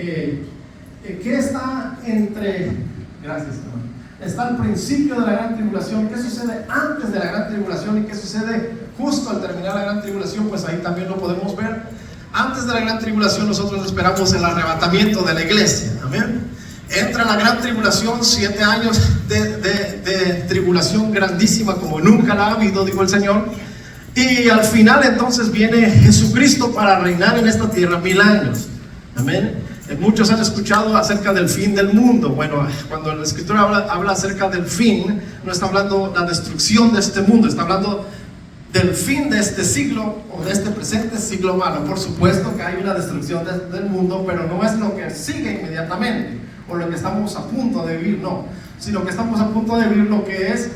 ¿qué está entre? Gracias, hermano. Está al principio de la gran tribulación. ¿Qué sucede antes de la gran tribulación y qué sucede justo al terminar la gran tribulación? Pues ahí también lo podemos ver. Antes de la gran tribulación nosotros esperamos el arrebatamiento de la iglesia. Amén. Entra la gran tribulación, 7 años de tribulación grandísima como nunca la ha habido, dijo el Señor. Y al final entonces viene Jesucristo para reinar en esta tierra 1000 años. Amén. Muchos han escuchado acerca del fin del mundo. Bueno, cuando la Escritura habla acerca del fin, no está hablando de la destrucción de este mundo, está hablando del fin de este siglo o de este presente siglo humano. Por supuesto que hay una destrucción del mundo, pero no es lo que sigue inmediatamente o lo que estamos a punto de vivir, no, sino que estamos a punto de vivir lo que es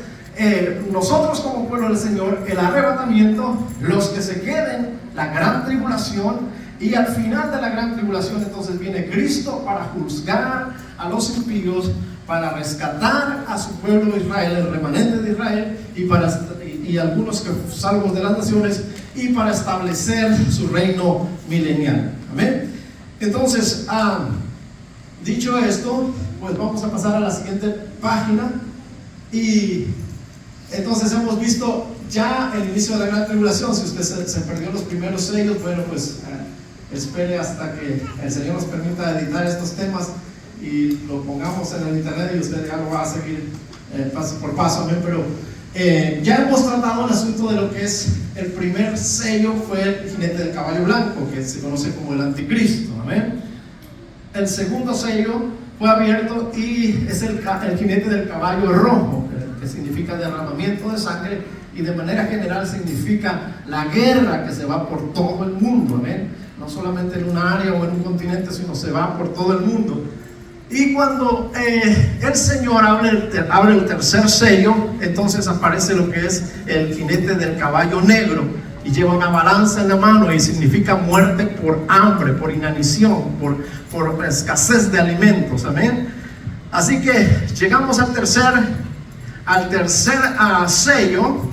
nosotros como pueblo del Señor, el arrebatamiento, los que se queden, la gran tribulación. Y al final de la gran tribulación entonces viene Cristo para juzgar a los impíos, para rescatar a su pueblo Israel, el remanente de Israel, y algunos que salvos de las naciones, y para establecer su reino milenial. Amén. Entonces, dicho esto, pues vamos a pasar a la siguiente página. Y entonces hemos visto ya el inicio de la gran tribulación. Si usted se perdió los primeros sellos, bueno, pues espere hasta que el Señor nos permita editar estos temas y lo pongamos en el internet y usted ya lo va a seguir paso por paso. Amén. Pero ya hemos tratado el asunto de lo que es el primer sello. Fue el jinete del caballo blanco, que se conoce como el anticristo. Amén. El segundo sello fue abierto y es el jinete del caballo rojo, que significa derramamiento de sangre, y de manera general significa la guerra que se va por todo el mundo. Amén. No solamente en un área o en un continente, sino se va por todo el mundo. Y cuando el Señor abre el tercer sello, entonces aparece lo que es el jinete del caballo negro, y lleva una balanza en la mano, y significa muerte por hambre, por inanición, por escasez de alimentos. Amén. Así que llegamos al tercer sello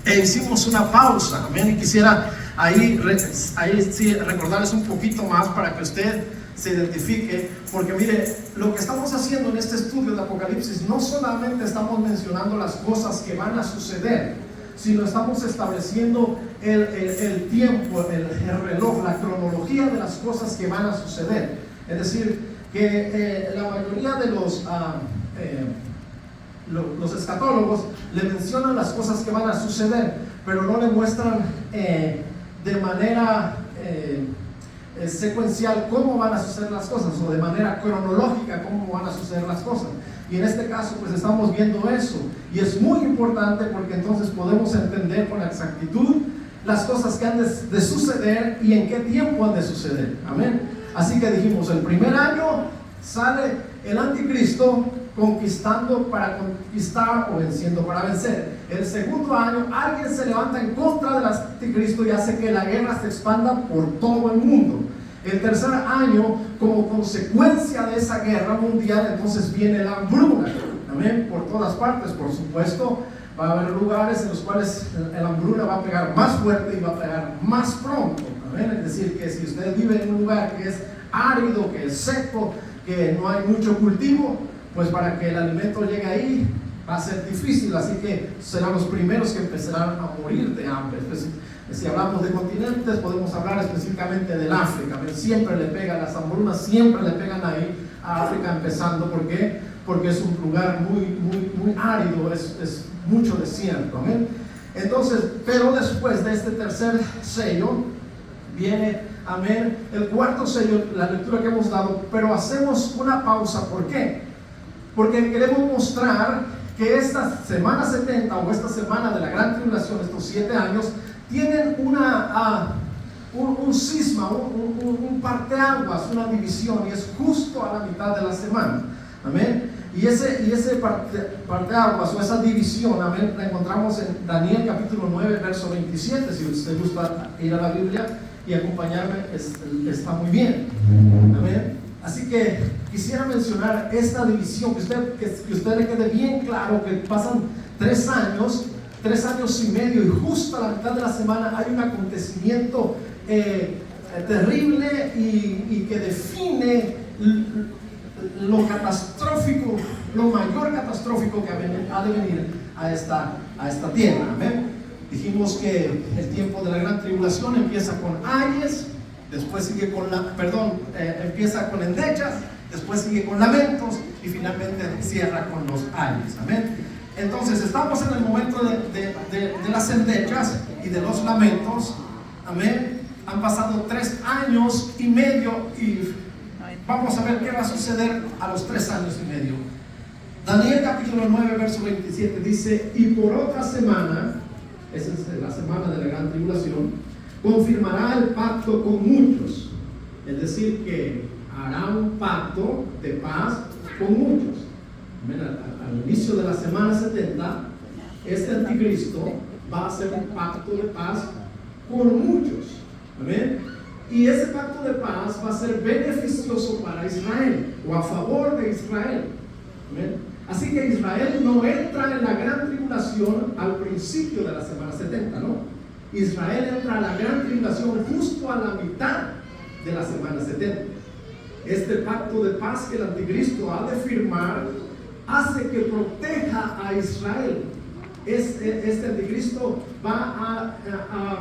e hicimos una pausa. Amén. Y quisiera ahí sí recordarles un poquito más para que usted se identifique, porque mire, lo que estamos haciendo en este estudio de Apocalipsis, no solamente estamos mencionando las cosas que van a suceder, sino estamos estableciendo el tiempo, el reloj, la cronología de las cosas que van a suceder. Es decir, que la mayoría de los escatólogos le mencionan las cosas que van a suceder, pero no le muestran de manera secuencial cómo van a suceder las cosas, o de manera cronológica cómo van a suceder las cosas. Y en este caso pues estamos viendo eso, y es muy importante porque entonces podemos entender con exactitud las cosas que han de suceder y en qué tiempo han de suceder. Amén. Así que dijimos, el primer año sale el anticristo conquistando para conquistar o venciendo para vencer. El segundo año alguien se levanta en contra del anticristo y hace que la guerra se expanda por todo el mundo. El tercer año, como consecuencia de esa guerra mundial, entonces viene la hambruna. Amén. Por todas partes, por supuesto, va a haber lugares en los cuales la hambruna va a pegar más fuerte y va a pegar más pronto. Amén. Es decir, que si usted vive en un lugar que es árido, que es seco, que no hay mucho cultivo, pues para que el alimento llegue ahí va a ser difícil. Así que serán los primeros que empezarán a morir de hambre. Pues, si hablamos de continentes, podemos hablar específicamente del África. Siempre le pegan las hambrunas, siempre le pegan ahí a África empezando. ¿Por qué? Porque es un lugar muy árido, es mucho desierto. ¿Amén? Entonces, pero después de este tercer sello viene, amén, el cuarto sello, la lectura que hemos dado. Pero hacemos una pausa. ¿Por qué? Porque queremos mostrar que esta semana 70 o esta semana de la gran tribulación, estos 7 años, tienen un cisma, un parteaguas, una división, y es justo a la mitad de la semana. Amén. Y ese parteaguas o esa división, amén, la encontramos en Daniel capítulo 9, verso 27. Si usted gusta ir a la Biblia y acompañarme, está muy bien. Amén. Así que quisiera mencionar esta división, que usted le quede bien claro que pasan 3 años y medio, y justo a la mitad de la semana hay un acontecimiento terrible y que define lo catastrófico, lo mayor catastrófico que ha de venir a esta tierra. ¿Amén? Dijimos que el tiempo de la gran tribulación empieza con ayes, después sigue con empieza con endechas, después sigue con lamentos y finalmente cierra con los ayes. Amén. Entonces estamos en el momento de las endechas y de los lamentos. Amén. Han pasado 3 años y medio y vamos a ver qué va a suceder a los 3 años y medio. Daniel capítulo 9 verso 27 dice: y por otra semana, esa es la semana de la gran tribulación, confirmará el pacto con muchos. Es decir, que hará un pacto de paz con muchos. Al inicio de la semana 70, este anticristo va a hacer un pacto de paz con muchos. Amén. Y ese pacto de paz va a ser beneficioso para Israel, o a favor de Israel. Amén. Así que Israel no entra en la gran tribulación al principio de la semana 70, ¿no? Israel entra a la gran tribulación justo a la mitad de la semana 70. Este pacto de paz que el anticristo ha de firmar hace que proteja a Israel. Este anticristo va a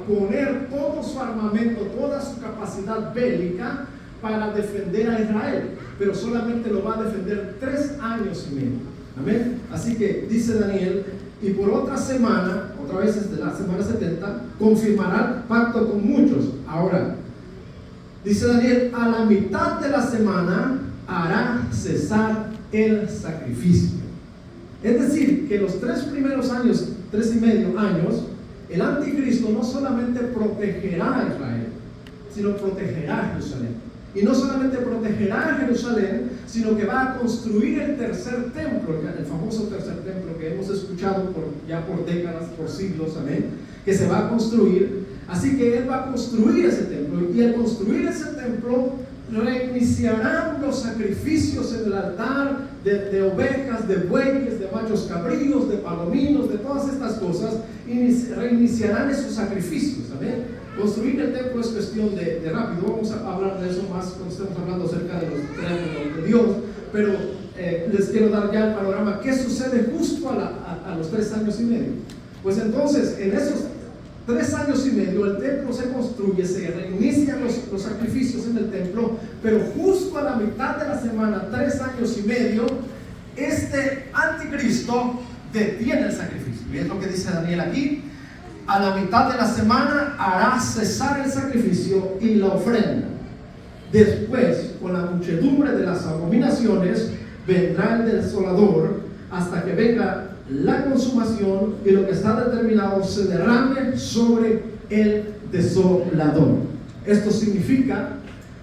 poner todo su armamento, toda su capacidad bélica para defender a Israel, pero solamente lo va a defender 3 años y medio. Amén. Así que dice Daniel: y por otra semana, otra vez es de la semana 70, confirmará el pacto con muchos. Ahora, dice Daniel: a la mitad de la semana hará cesar el sacrificio. Es decir, que los 3 primeros años, 3 y medio años, el anticristo no solamente protegerá a Israel, sino protegerá a Jerusalén. Y no solamente protegerá a Jerusalén, sino que va a construir el tercer templo, el famoso tercer templo que hemos escuchado ya por décadas, por siglos, amén, que se va a construir. Así que él va a construir ese templo, y al construir ese templo reiniciarán los sacrificios en el altar de ovejas, de bueyes, de machos cabríos, de palominos, de todas estas cosas, y reiniciarán esos sacrificios. Amén. Construir el templo es cuestión de rápido. Vamos a hablar de eso más cuando estemos hablando acerca de los templos de Dios, pero les quiero dar ya el panorama. ¿Qué sucede justo a los 3 años y medio? Pues entonces, en esos 3 años y medio, el templo se construye, se reinician los sacrificios en el templo, pero justo a la mitad de la semana, 3 años y medio, este anticristo detiene el sacrificio. Y es lo que dice Daniel aquí: a la mitad de la semana hará cesar el sacrificio y la ofrenda. Después, con la muchedumbre de las abominaciones, vendrá el desolador, hasta que venga la consumación y lo que está determinado se derrame sobre el desolador. Esto significa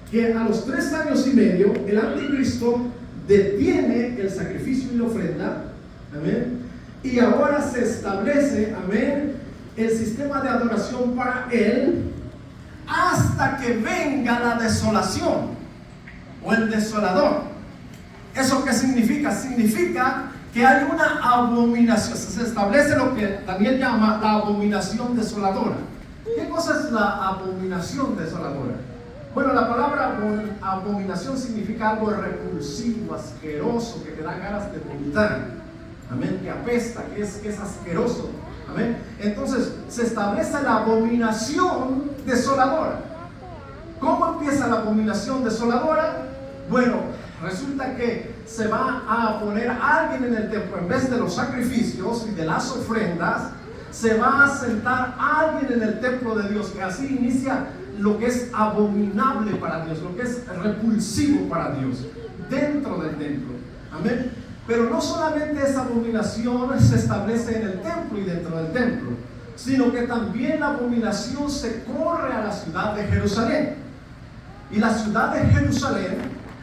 que a los 3 años y medio el anticristo detiene el sacrificio y la ofrenda, amén, y ahora se establece, amén, el sistema de adoración para él, hasta que venga la desolación o el desolador. ¿Eso qué significa? Significa que hay una abominación. Se establece lo que Daniel llama la abominación desoladora. ¿Qué cosa es la abominación desoladora? Bueno, la palabra abominación significa algo repulsivo, asqueroso, que te da ganas de vomitar. Amén, que apesta, que es asqueroso. Amén. Entonces se establece la abominación desoladora. ¿Cómo empieza la abominación desoladora? Bueno, resulta que se va a poner a alguien en el templo. En vez de los sacrificios y de las ofrendas, se va a sentar a alguien en el templo de Dios, que así inicia lo que es abominable para Dios, lo que es repulsivo para Dios, dentro del templo. Amén. Pero no solamente esa abominación se establece en el templo y dentro del templo, sino que también la abominación se corre a la ciudad de Jerusalén. Y la ciudad de Jerusalén,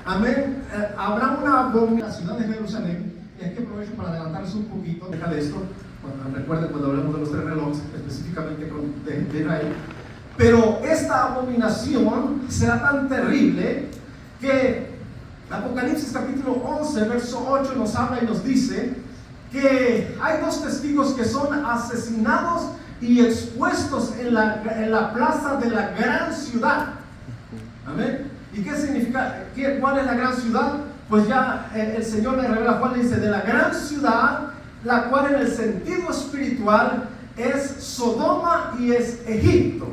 amén, habrá una abominación. La ciudad de Jerusalén, y aquí aprovecho para adelantarles un poquito, deja de esto, recuerden cuando hablemos de los 3 relojes, específicamente de Israel. Pero esta abominación será tan terrible que Apocalipsis capítulo 11, verso 8 nos habla y nos dice que hay 2 testigos que son asesinados y expuestos en la plaza de la gran ciudad. Amén. ¿Y qué significa? ¿Cuál es la gran ciudad? Pues ya el Señor le revela. Juan le dice, de la gran ciudad, la cual en el sentido espiritual es Sodoma y es Egipto,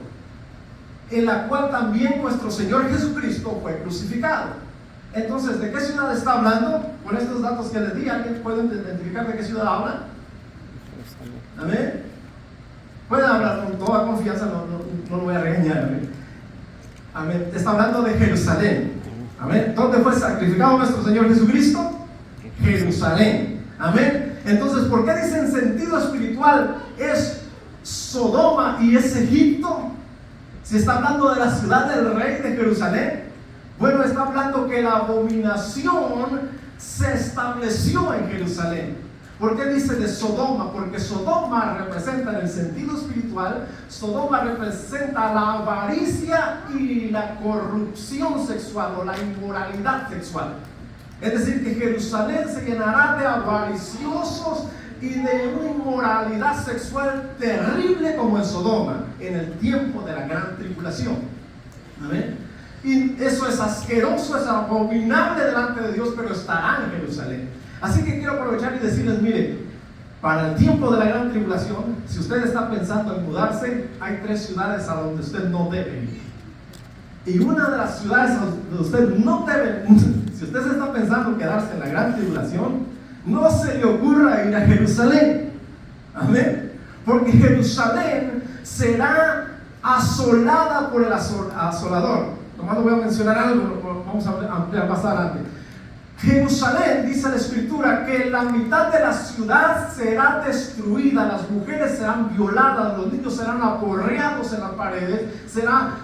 en la cual también nuestro Señor Jesucristo fue crucificado. Entonces, ¿de qué ciudad está hablando? Con estos datos que les di, ¿alguien puede identificar de qué ciudad habla? Amén. Pueden hablar con toda confianza, no lo voy a regañar. Amén. Amén. Está hablando de Jerusalén. Amén. ¿Dónde fue sacrificado nuestro Señor Jesucristo? Jerusalén. Amén. Entonces, ¿por qué dice en sentido espiritual es Sodoma y es Egipto? Si está hablando de la ciudad del rey de Jerusalén. Bueno, está hablando que la abominación se estableció en Jerusalén. ¿Por qué dice de Sodoma? Porque Sodoma representa en el sentido espiritual, Sodoma representa la avaricia y la corrupción sexual o la inmoralidad sexual. Es decir, que Jerusalén se llenará de avariciosos y de una inmoralidad sexual terrible como en Sodoma, en el tiempo de la gran tribulación. Amén. Y eso es asqueroso, es abominable delante de Dios, pero estará en Jerusalén. Así que quiero aprovechar y decirles, mire, para el tiempo de la gran tribulación, si usted está pensando en mudarse, hay 3 ciudades a donde usted no debe ir. Y una de las ciudades a donde usted no debe, si usted se está pensando en quedarse en la gran tribulación, no se le ocurra ir a Jerusalén. Amén. Porque Jerusalén será asolada por el asolador. Nomás lo voy a mencionar algo, vamos a ampliar más adelante. Jerusalén, dice la Escritura, que la mitad de la ciudad será destruida, las mujeres serán violadas, los niños serán aporreados en las paredes, será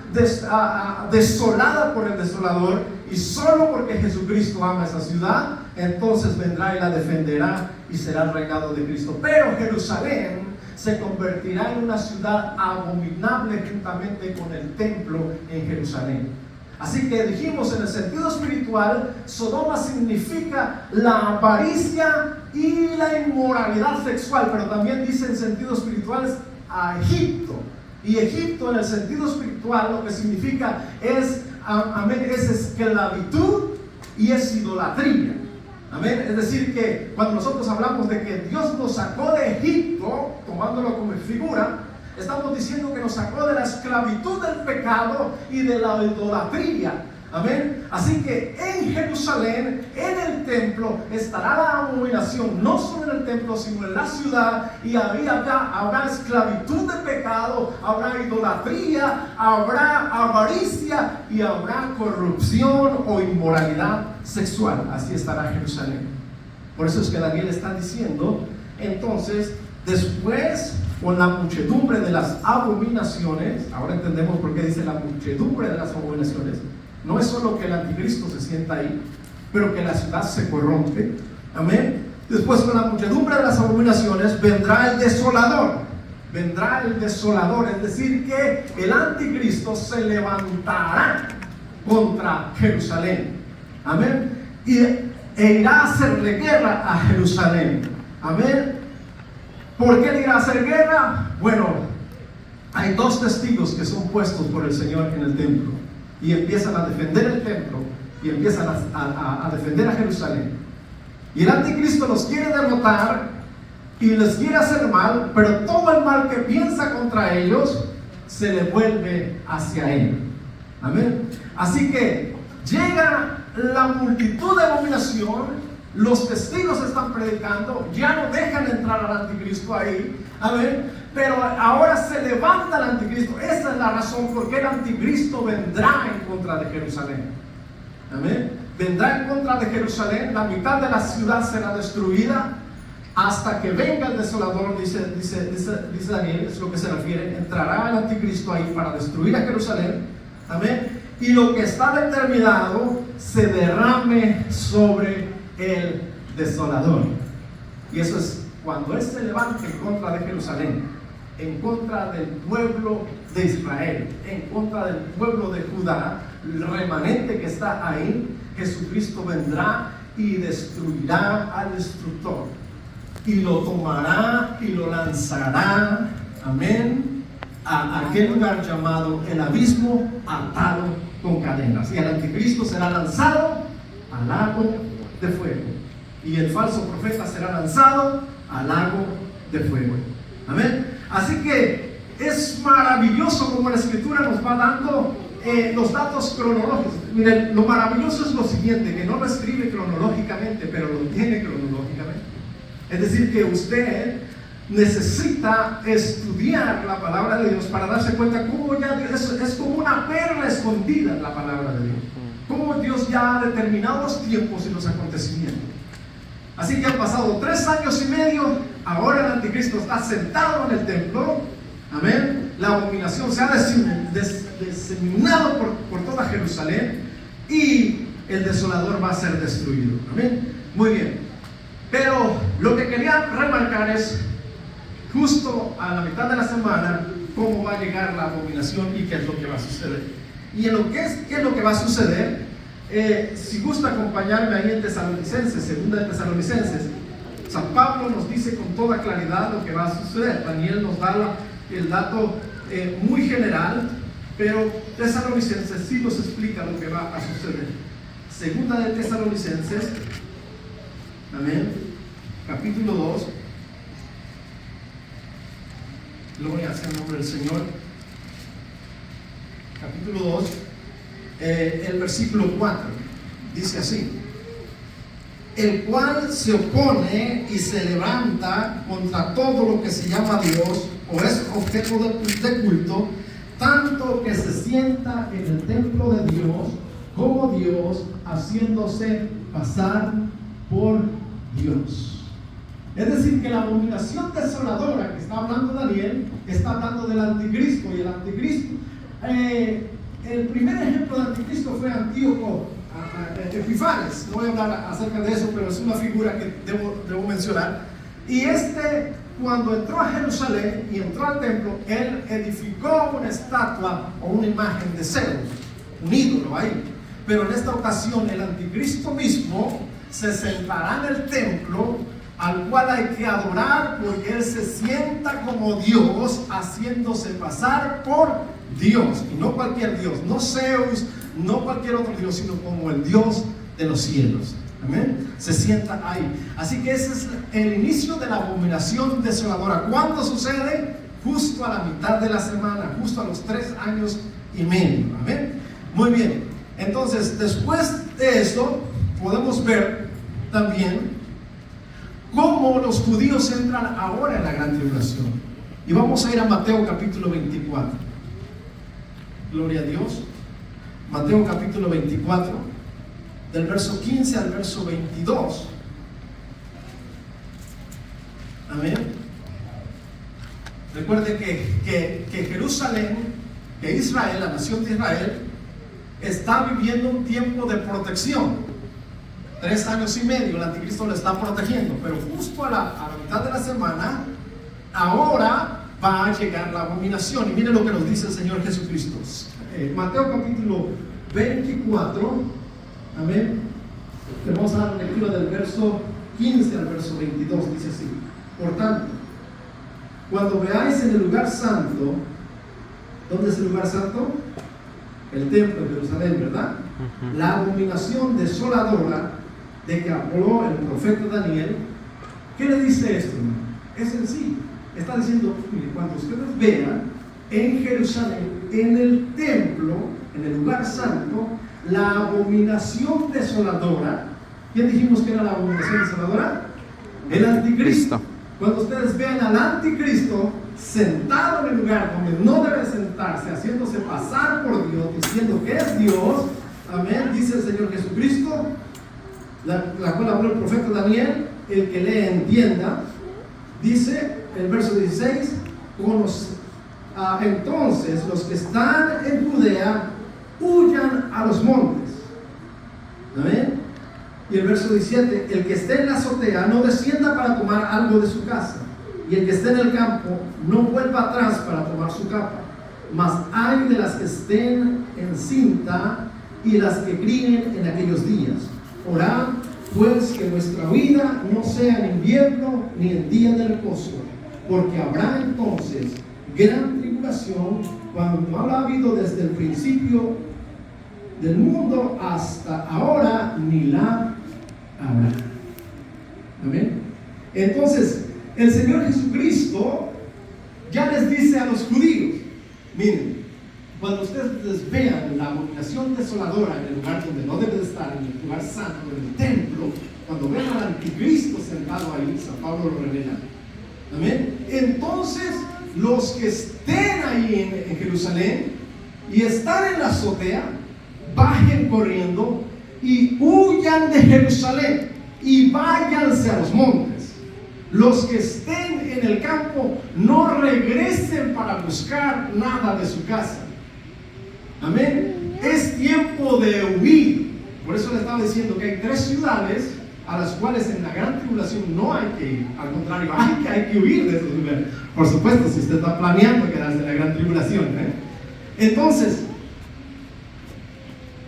desolada por el desolador, y solo porque Jesucristo ama esa ciudad, entonces vendrá y la defenderá y será el reinado de Cristo. Pero Jerusalén se convertirá en una ciudad abominable juntamente con el templo en Jerusalén. Así que dijimos, en el sentido espiritual, Sodoma significa la avaricia y la inmoralidad sexual, pero también dice en sentido espiritual a Egipto. Y Egipto en el sentido espiritual lo que significa es, amén, es esclavitud y es idolatría. Amén. Es decir, que cuando nosotros hablamos de que Dios nos sacó de Egipto, tomándolo como figura, estamos diciendo que nos sacó de la esclavitud del pecado y de la idolatría. Amén. Así que en Jerusalén, en el templo, estará la abominación, no solo en el templo, sino en la ciudad, y habrá esclavitud de pecado, habrá idolatría, habrá avaricia y habrá corrupción o inmoralidad sexual. Así estará Jerusalén. Por eso es que Daniel está diciendo, entonces, después, con la muchedumbre de las abominaciones, ahora entendemos por qué dice la muchedumbre de las abominaciones. No es solo que el anticristo se sienta ahí, pero que la ciudad se corrompe. Amén. Después, con la muchedumbre de las abominaciones, vendrá el desolador. Vendrá el desolador, es decir, que el anticristo se levantará contra Jerusalén. Amén. E irá a hacerle guerra a Jerusalén. Amén. ¿Por qué le irá a hacer guerra? Bueno, hay 2 testigos que son puestos por el Señor en el templo y empiezan a defender el templo y empiezan a defender a Jerusalén. Y el anticristo los quiere derrotar y les quiere hacer mal, pero todo el mal que piensa contra ellos se le vuelve hacia él. Amén. Así que llega la multitud de abominación. Los testigos están predicando, ya no dejan entrar al anticristo ahí, amén, pero ahora se levanta el anticristo. Esa es la razón por qué el anticristo vendrá en contra de Jerusalén, amén, vendrá en contra de Jerusalén. La mitad de la ciudad será destruida hasta que venga el desolador, dice Daniel, es lo que se refiere. Entrará el anticristo ahí para destruir a Jerusalén, amén, y lo que está determinado se derrame sobre el desolador. Y eso es cuando él se levante en contra de Jerusalén, en contra del pueblo de Israel, en contra del pueblo de Judá, el remanente que está ahí. Jesucristo vendrá y destruirá al destructor y lo tomará y lo lanzará amén, a aquel lugar llamado el abismo, atado con cadenas. Y el anticristo será lanzado al lago de fuego. Y el falso profeta será lanzado al lago de fuego. Amén. Así que es maravilloso como la Escritura nos va dando los datos cronológicos. Miren, lo maravilloso es lo siguiente, que no lo escribe cronológicamente, pero lo tiene cronológicamente. Es decir, que usted necesita estudiar la palabra de Dios para darse cuenta cómo ya es como una perla escondida en la palabra de Dios. Cómo Dios ya ha determinado los tiempos y los acontecimientos. Así que han pasado 3 años y medio, ahora el anticristo está sentado en el templo, amén, la abominación se ha diseminado por toda Jerusalén y el desolador va a ser destruido, amén. Muy bien, pero lo que quería remarcar es justo a la mitad de la semana cómo va a llegar la abominación y qué es lo que va a suceder. Y en lo que es, qué es lo que va a suceder, si gusta acompañarme ahí en Tesalonicenses, segunda de Tesalonicenses, San Pablo nos dice con toda claridad lo que va a suceder. Daniel nos da el dato muy general, pero Tesalonicenses sí nos explica lo que va a suceder. Segunda de Tesalonicenses, amén, capítulo 2, gloria sea el nombre del Señor, capítulo 2, el versículo 4, dice así: el cual se opone y se levanta contra todo lo que se llama Dios o es objeto de culto, tanto que se sienta en el templo de Dios como Dios, haciéndose pasar por Dios. Es decir, que la abominación desoladora que está hablando Daniel está hablando del anticristo. Y el anticristo, el primer ejemplo de anticristo fue Antíoco Epifanes. No voy a hablar acerca de eso, pero es una figura que debo mencionar. Y cuando entró a Jerusalén y entró al templo, él edificó una estatua o una imagen de Zeus, un ídolo ahí. Pero en esta ocasión el anticristo mismo se sentará en el templo, al cual hay que adorar, porque él se sienta como Dios, haciéndose pasar por Dios. Y no cualquier Dios, no Zeus, no cualquier otro Dios, sino como el Dios de los cielos. Amén. Se sienta ahí. Así que ese es el inicio de la abominación desoladora. ¿Cuándo sucede? Justo a la mitad de la semana, justo a los 3 años y medio. Amén. Muy bien. Entonces, después de esto, podemos ver también cómo los judíos entran ahora en la gran tribulación. Y vamos a ir a Mateo capítulo 24. Gloria a Dios. Mateo capítulo 24, del verso 15 al verso 22. Amén. Recuerde que Jerusalén, que Israel, la nación de Israel, está viviendo un tiempo de protección. 3 años y medio el anticristo lo está protegiendo, pero justo a la mitad de la semana, ahora va a llegar la abominación. Y miren lo que nos dice el Señor Jesucristo. Mateo capítulo 24, amén. Le vamos a dar la lectura del verso 15 al verso 22, dice así: por tanto, cuando veáis en el lugar santo, ¿dónde es el lugar santo? El templo de Jerusalén, ¿verdad? La abominación desoladora de que habló el profeta Daniel. ¿Qué le dice esto? Es sencillo. Está diciendo, mire, cuando ustedes vean en Jerusalén, en el templo, en el lugar santo, la abominación desoladora. ¿Quién dijimos que era la abominación desoladora? El anticristo. Cuando ustedes vean al anticristo sentado en el lugar donde no debe sentarse, haciéndose pasar por Dios, diciendo que es Dios, amén, dice el Señor Jesucristo, la cual habló el profeta Daniel, el que lee entienda, dice el verso 16, entonces los que están en Judea huyan a los montes, amén. Y el verso 17, el que esté en la azotea no descienda para tomar algo de su casa, y el que esté en el campo no vuelva atrás para tomar su capa, mas hay de las que estén en cinta y las que críen en aquellos días. Orad pues que vuestra vida no sea en invierno ni en día de reposo, porque habrá entonces gran tribulación, cuando no la ha habido desde el principio del mundo hasta ahora, ni la habrá. Amén. Entonces, el Señor Jesucristo ya les dice a los judíos: miren, cuando ustedes vean la abominación desoladora en el lugar donde no debe de estar, en el lugar santo, en el templo, cuando vean al anticristo sentado ahí, San Pablo lo revela. Amén. Entonces, los que estén ahí en Jerusalén y están en la azotea, bajen corriendo y huyan de Jerusalén y váyanse a los montes. Los que estén en el campo no regresen para buscar nada de su casa. Amén. Es tiempo de huir. Por eso le estaba diciendo que hay 3 ciudades a las cuales en la gran tribulación no hay que ir. Al contrario, hay que huir de esos lugares. Por supuesto, si usted está planeando quedarse en la gran tribulación, Entonces,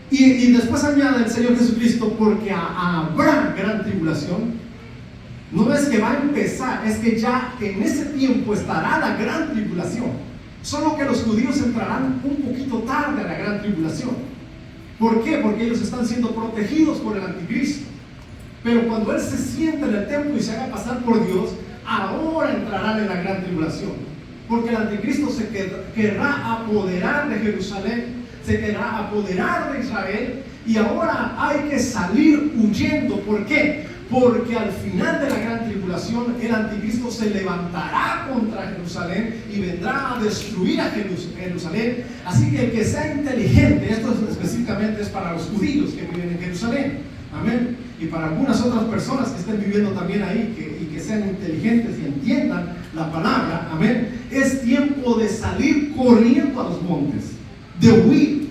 y después añade el Señor Jesucristo: porque habrá gran tribulación. No es que va a empezar, es que ya en ese tiempo estará la gran tribulación. Solo que los judíos entrarán un poquito tarde a la gran tribulación. ¿Por qué? Porque ellos están siendo protegidos por el anticristo. Pero cuando Él se sienta en el templo y se haga pasar por Dios, ahora entrarán en la gran tribulación. Porque el anticristo se querrá apoderar de Jerusalén, se querrá apoderar de Israel, y ahora hay que salir huyendo. ¿Por qué? Porque al final de la gran tribulación el anticristo se levantará contra Jerusalén y vendrá a destruir a Jerusalén. Así que el que sea inteligente, esto específicamente es para los judíos que viven en Jerusalén, amén, y para algunas otras personas que estén viviendo también ahí, y que sean inteligentes y entiendan la palabra, amén, es tiempo de salir corriendo a los montes, de huir.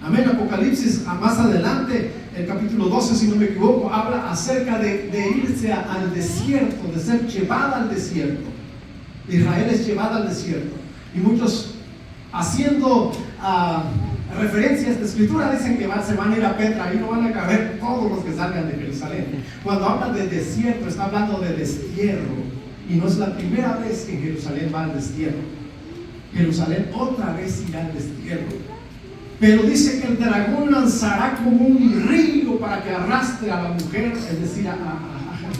Amén. Apocalipsis, más adelante, el capítulo 12, si no me equivoco, habla acerca de irse al desierto, de ser llevada al desierto. Israel es llevada al desierto. Y muchos, haciendo referencia a esta escritura, dicen que se van a ir a Petra, y no van a caber todos los que salgan de Jerusalén. Cuando habla de desierto, está hablando de destierro. Y no es la primera vez que Jerusalén va al destierro. Jerusalén otra vez irá al destierro. Pero dice que el dragón lanzará como un río para que arrastre a la mujer, es decir, a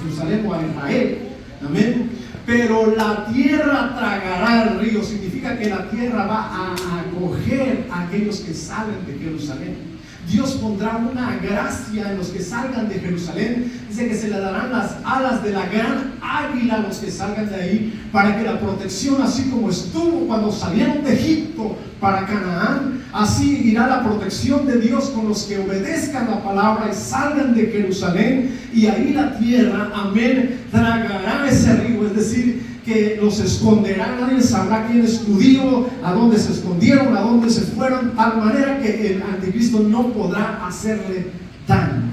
Jerusalén o a Israel. Amén. Pero la tierra tragará el río. Significa que la tierra va a acoger a aquellos que salen de Jerusalén. Dios pondrá una gracia en los que salgan de Jerusalén. Dice que se le darán las alas de la gran águila a los que salgan de ahí, para que la protección, así como estuvo cuando salieron de Egipto para Canaán, así irá la protección de Dios con los que obedezcan la palabra y salgan de Jerusalén. Y ahí la tierra, amén, tragará ese río, es decir, que los esconderá. Nadie sabrá quién es judío, a dónde se escondieron, a dónde se fueron, tal manera que el anticristo no podrá hacerle daño.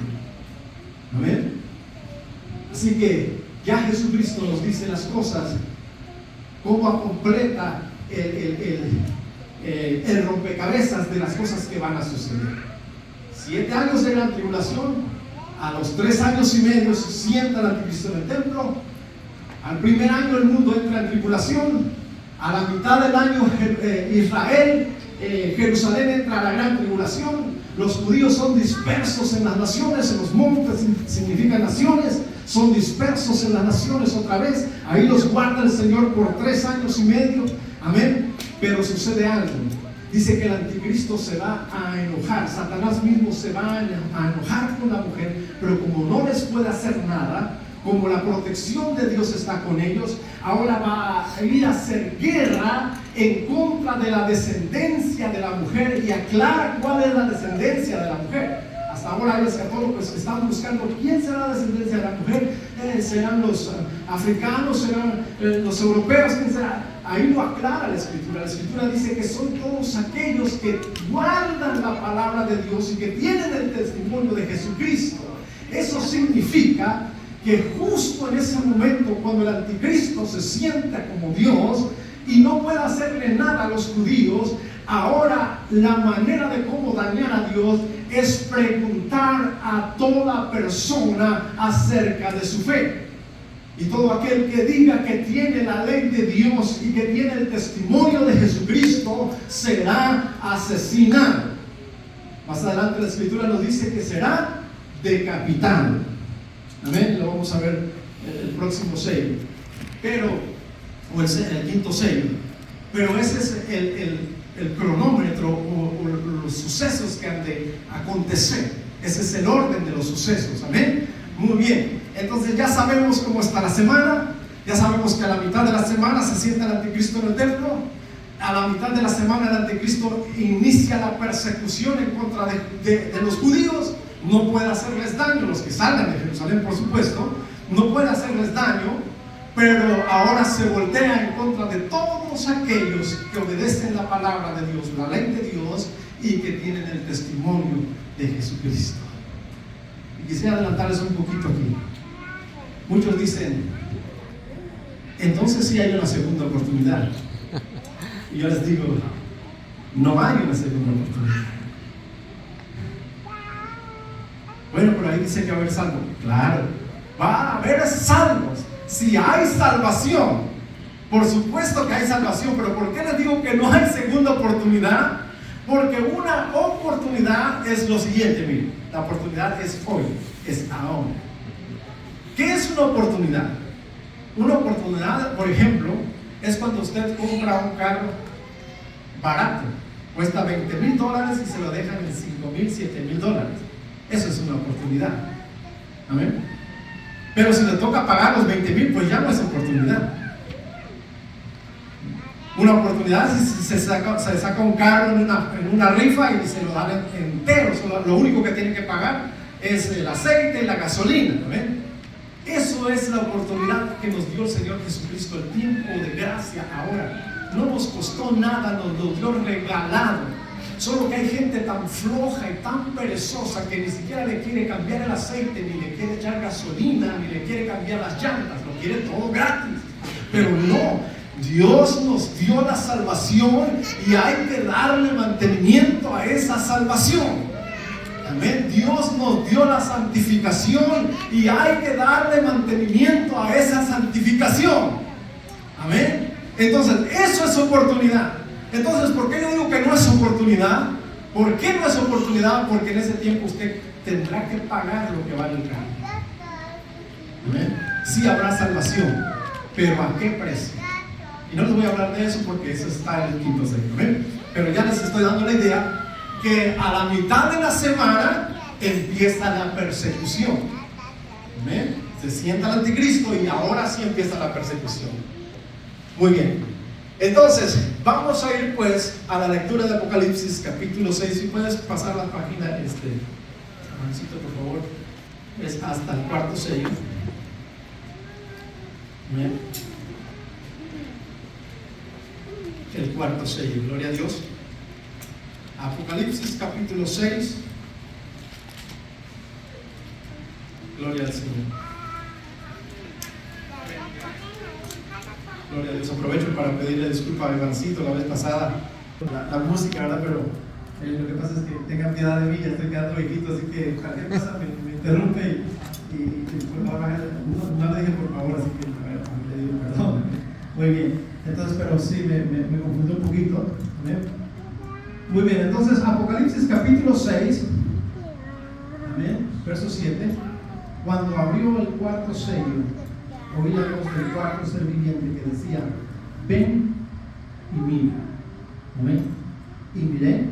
Amén. Así que ya Jesucristo nos dice las cosas, cómo completa el rompecabezas de las cosas que van a suceder. 7 años de gran tribulación, a los 3 años y medio se sienta el anticristo en el templo. Al primer año el mundo entra en tribulación. A la mitad del año Israel, Jerusalén entra a la gran tribulación. Los judíos son dispersos en las naciones, en los montes significan naciones, son dispersos en las naciones otra vez. Ahí los guarda el Señor por 3 años y medio. Amén. Pero sucede algo. Dice que el anticristo se va a enojar. Satanás mismo se va a enojar con la mujer, pero como no les puede hacer nada, como la protección de Dios está con ellos, ahora va a ir a hacer guerra en contra de la descendencia de la mujer, y aclara cuál es la descendencia de la mujer. Hasta ahora los católicos están buscando quién será la descendencia de la mujer. ¿Serán los africanos? ¿Serán los europeos? ¿Quién será? Ahí lo aclara la Escritura. La Escritura dice que son todos aquellos que guardan la palabra de Dios y que tienen el testimonio de Jesucristo. Eso significa que justo en ese momento, cuando el anticristo se sienta como Dios y no puede hacerle nada a los judíos, ahora la manera de cómo dañar a Dios es preguntar a toda persona acerca de su fe. Y todo aquel que diga que tiene la ley de Dios y que tiene el testimonio de Jesucristo será asesinado. Más adelante la Escritura nos dice que será decapitado. Amén, lo vamos a ver el próximo sello. Pero, o el quinto sello. Pero ese es el cronómetro o los sucesos que han de acontecer. Ese es el orden de los sucesos. Amén. Muy bien. Entonces ya sabemos cómo está la semana. Ya sabemos que a la mitad de la semana se sienta el anticristo en el templo. A la mitad de la semana el anticristo inicia la persecución en contra de los judíos. No puede hacerles daño, los que salgan de Jerusalén, por supuesto, no puede hacerles daño, pero ahora se voltea en contra de todos aquellos que obedecen la palabra de Dios, la ley de Dios, y que tienen el testimonio de Jesucristo. Y quisiera adelantarles un poquito aquí. Muchos dicen, entonces sí hay una segunda oportunidad. Y yo les digo, no hay una segunda oportunidad. Bueno, pero ahí dice que va a haber salvo. Claro, va a haber salvos. Si hay salvación, por supuesto que hay salvación. Pero ¿por qué les digo que no hay segunda oportunidad? Porque una oportunidad es lo siguiente, miren, la oportunidad es hoy, es ahora. ¿Qué es una oportunidad? Una oportunidad, por ejemplo, es cuando usted compra un carro barato, cuesta $20,000 y se lo dejan en $5,000, $7,000. Eso es una oportunidad. Amén. Pero si le toca pagar los $20,000, pues ya no es oportunidad. Una oportunidad es si se saca un carro en una rifa y se lo dan entero. Lo único que tiene que pagar es el aceite y la gasolina. ¿Amén? Eso es la oportunidad que nos dio el Señor Jesucristo, el tiempo de gracia ahora. No nos costó nada, nos lo dio regalado. Solo que hay gente tan floja y tan perezosa que ni siquiera le quiere cambiar el aceite, ni le quiere echar gasolina, ni le quiere cambiar las llantas, lo quiere todo gratis. Pero no, Dios nos dio la salvación y hay que darle mantenimiento a esa salvación. Amén. Dios nos dio la santificación y hay que darle mantenimiento a esa santificación. Amén. Entonces, eso es oportunidad. Entonces, ¿por qué yo digo que no es oportunidad? ¿Por qué no es oportunidad? Porque en ese tiempo usted tendrá que pagar lo que vale el carro. ¿Amén? Sí habrá salvación, pero ¿a qué precio? Y no les voy a hablar de eso porque eso está en el quinto sello. ¿Amén? Pero ya les estoy dando la idea que a la mitad de la semana empieza la persecución. ¿Amén? Se sienta el anticristo y ahora sí empieza la persecución. Muy bien. Entonces, vamos a ir pues a la lectura de Apocalipsis capítulo 6. Si puedes pasar la página, Juancito, por favor. Es hasta el cuarto sello. Bien. El cuarto sello, gloria a Dios. Apocalipsis capítulo 6. Gloria al Señor. Gloria a Dios. Aprovecho para pedirle disculpa a Ivancito la vez pasada, la música, ¿verdad? Pero lo que pasa es que tengan piedad de mí, ya estoy quedando viejito, así que cualquier cosa me interrumpe y por favor, no le dije por favor, así que le digo perdón. Muy bien, entonces, pero sí, me confundí un poquito. ¿Amén? Muy bien, entonces Apocalipsis capítulo 6, amén, verso 7. Cuando abrió el cuarto sello, oí la voz del cuarto ser viviente que decía: ven y mira. Amén. Y miré,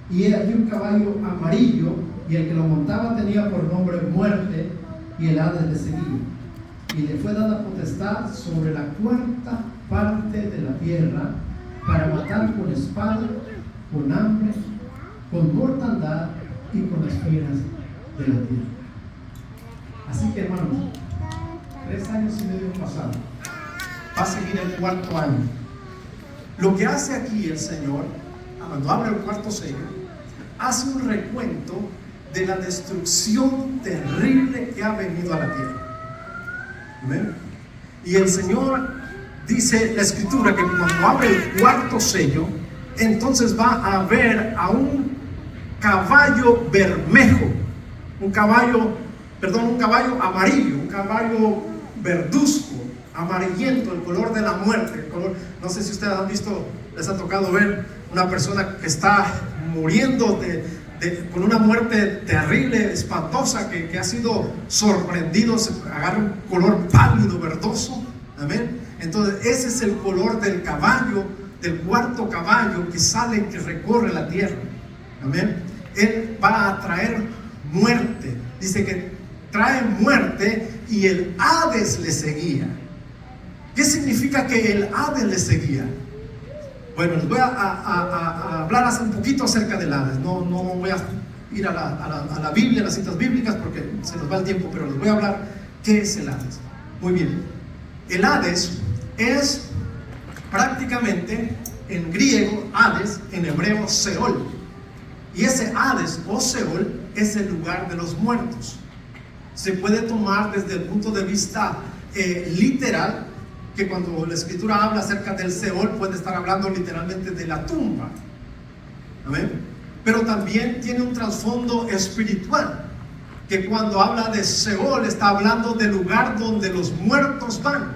y he aquí un caballo amarillo, y el que lo montaba tenía por nombre Muerte, y el Hades le seguía. Y le fue dada potestad sobre la cuarta parte de la tierra, para matar con espada, con hambre, con mortandad y con las fieras de la tierra. Así que, hermanos, 3 años y medio pasados, va a seguir el cuarto año. Lo que hace aquí el Señor, cuando abre el cuarto sello, hace un recuento de la destrucción terrible que ha venido a la tierra. ¿Amén? Y el Señor dice la Escritura que cuando abre el cuarto sello, entonces va a ver a un caballo bermejo, un caballo amarillo, un caballo verduzco, amarillento, el color de la muerte, el color, no sé si ustedes han visto, les ha tocado ver una persona que está muriendo con una muerte terrible, espantosa, que ha sido sorprendido, se agarra un color pálido, verdoso, amén. Entonces ese es el color del caballo, del cuarto caballo que sale, que recorre la tierra, amén. Él va a traer muerte, dice que trae muerte y el Hades le seguía. ¿Qué significa que el Hades le seguía? Bueno, les voy a hablar un poquito acerca del Hades. No voy a ir a la Biblia, a las citas bíblicas, porque se nos va el tiempo, pero les voy a hablar qué es el Hades. Muy bien, el Hades es prácticamente, en griego Hades, en hebreo Seol, y ese Hades o Seol es el lugar de los muertos. Se puede tomar desde el punto de vista literal, que cuando la escritura habla acerca del Seol puede estar hablando literalmente de la tumba, ¿amén? Pero también tiene un trasfondo espiritual, que cuando habla de Seol está hablando del lugar donde los muertos van,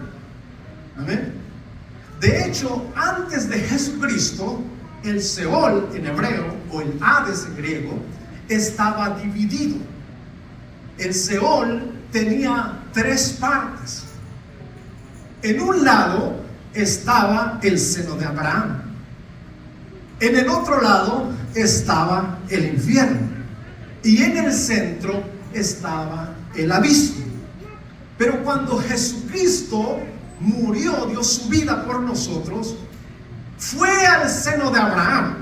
¿amén? De hecho, antes de Jesucristo, el Seol en hebreo o el Hades en griego estaba dividido. El Seol tenía tres partes. En un lado estaba el seno de Abraham. En el otro lado estaba el infierno. Y en el centro estaba el abismo. Pero cuando Jesucristo murió, dio su vida por nosotros, fue al seno de Abraham,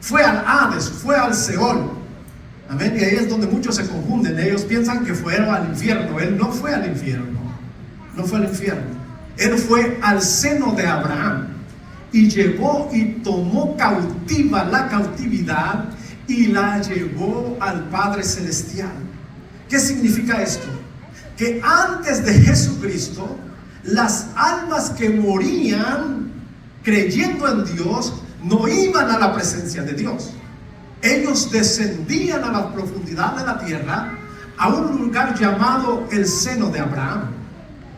fue al Hades, fue al Seol. Amén. Y ahí es donde muchos se confunden. Ellos piensan que fue al infierno. Él no fue al infierno. No fue al infierno. Él fue al seno de Abraham y llevó y tomó cautiva la cautividad y la llevó al Padre Celestial. ¿Qué significa esto? Que antes de Jesucristo, las almas que morían creyendo en Dios no iban a la presencia de Dios. Ellos descendían a la profundidad de la tierra, a un lugar llamado el seno de Abraham.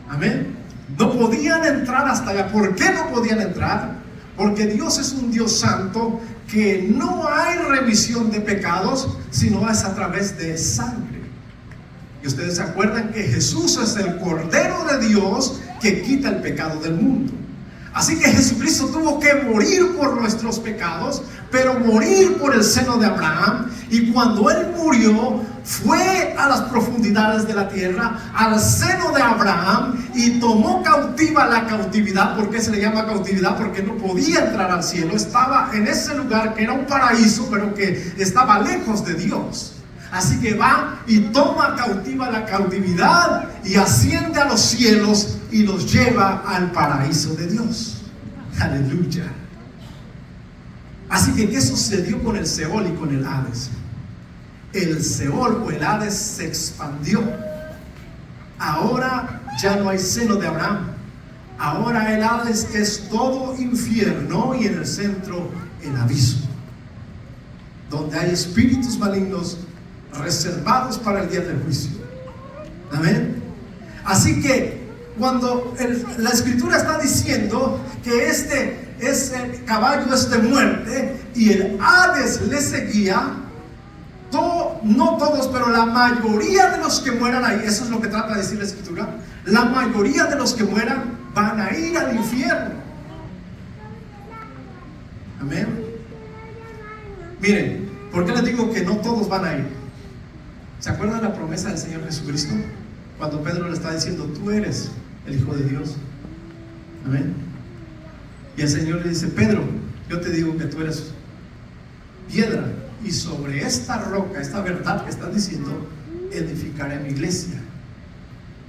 Amén. No podían entrar hasta allá. ¿Por qué no podían entrar? Porque Dios es un Dios santo, que no hay remisión de pecados, sino es a través de sangre. Y ustedes se acuerdan que Jesús es el Cordero de Dios que quita el pecado del mundo. Así que Jesucristo tuvo que morir por nuestros pecados, pero morir por el seno de Abraham. Y cuando Él murió, fue a las profundidades de la tierra, al seno de Abraham, y tomó cautiva la cautividad. ¿Por qué se le llama cautividad? Porque no podía entrar al cielo. Estaba en ese lugar que era un paraíso, pero que estaba lejos de Dios. Así que va y toma cautiva la cautividad y asciende a los cielos y los lleva al paraíso de Dios. Aleluya. Así que ¿qué sucedió con el Seol y con el Hades? El Seol o el Hades se expandió. Ahora ya no hay seno de Abraham. Ahora el Hades es todo infierno y en el centro el abismo, donde hay espíritus malignos reservados para el día del juicio. Amén. Así que cuando la escritura está diciendo que ese caballo es de muerte y el Hades le seguía, no todos, pero la mayoría de los que mueran ahí, eso es lo que trata de decir la escritura, la mayoría de los que mueran van a ir al infierno. Amén. Miren, ¿por qué les digo que no todos van a ir? ¿Se acuerdan la promesa del Señor Jesucristo? Cuando Pedro le está diciendo, tú eres el Hijo de Dios. Amén. Y el Señor le dice, Pedro, yo te digo que tú eres piedra, y sobre esta roca, esta verdad que estás diciendo, edificaré mi iglesia.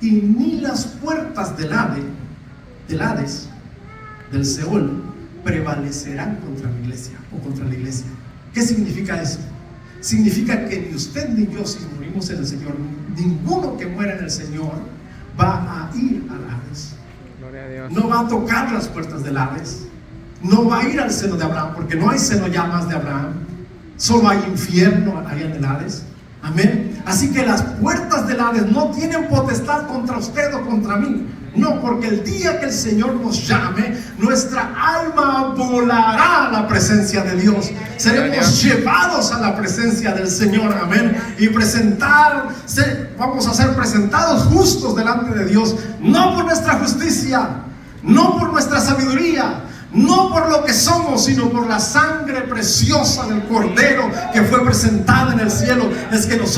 Y ni las puertas del Hades, del Seol, prevalecerán contra mi iglesia o contra la iglesia. ¿Qué significa eso? Significa que ni usted ni yo, si morimos en el Señor, ninguno que muera en el Señor va a ir al Hades. Gloria a Dios. No va a tocar las puertas del Hades. No va a ir al seno de Abraham, porque no hay seno ya más de Abraham. Solo hay infierno allá en el Hades. Amén. Así que las puertas del potestades no tienen potestad contra usted o contra mí. No, porque el día que el Señor nos llame, nuestra alma volará a la presencia de Dios. Seremos llevados a la presencia del Señor, amén. Y vamos a ser presentados justos delante de Dios, no por nuestra justicia, no por nuestra sabiduría, no por lo que somos, sino por la sangre preciosa del Cordero que fue presentada en el cielo. Es que nosotros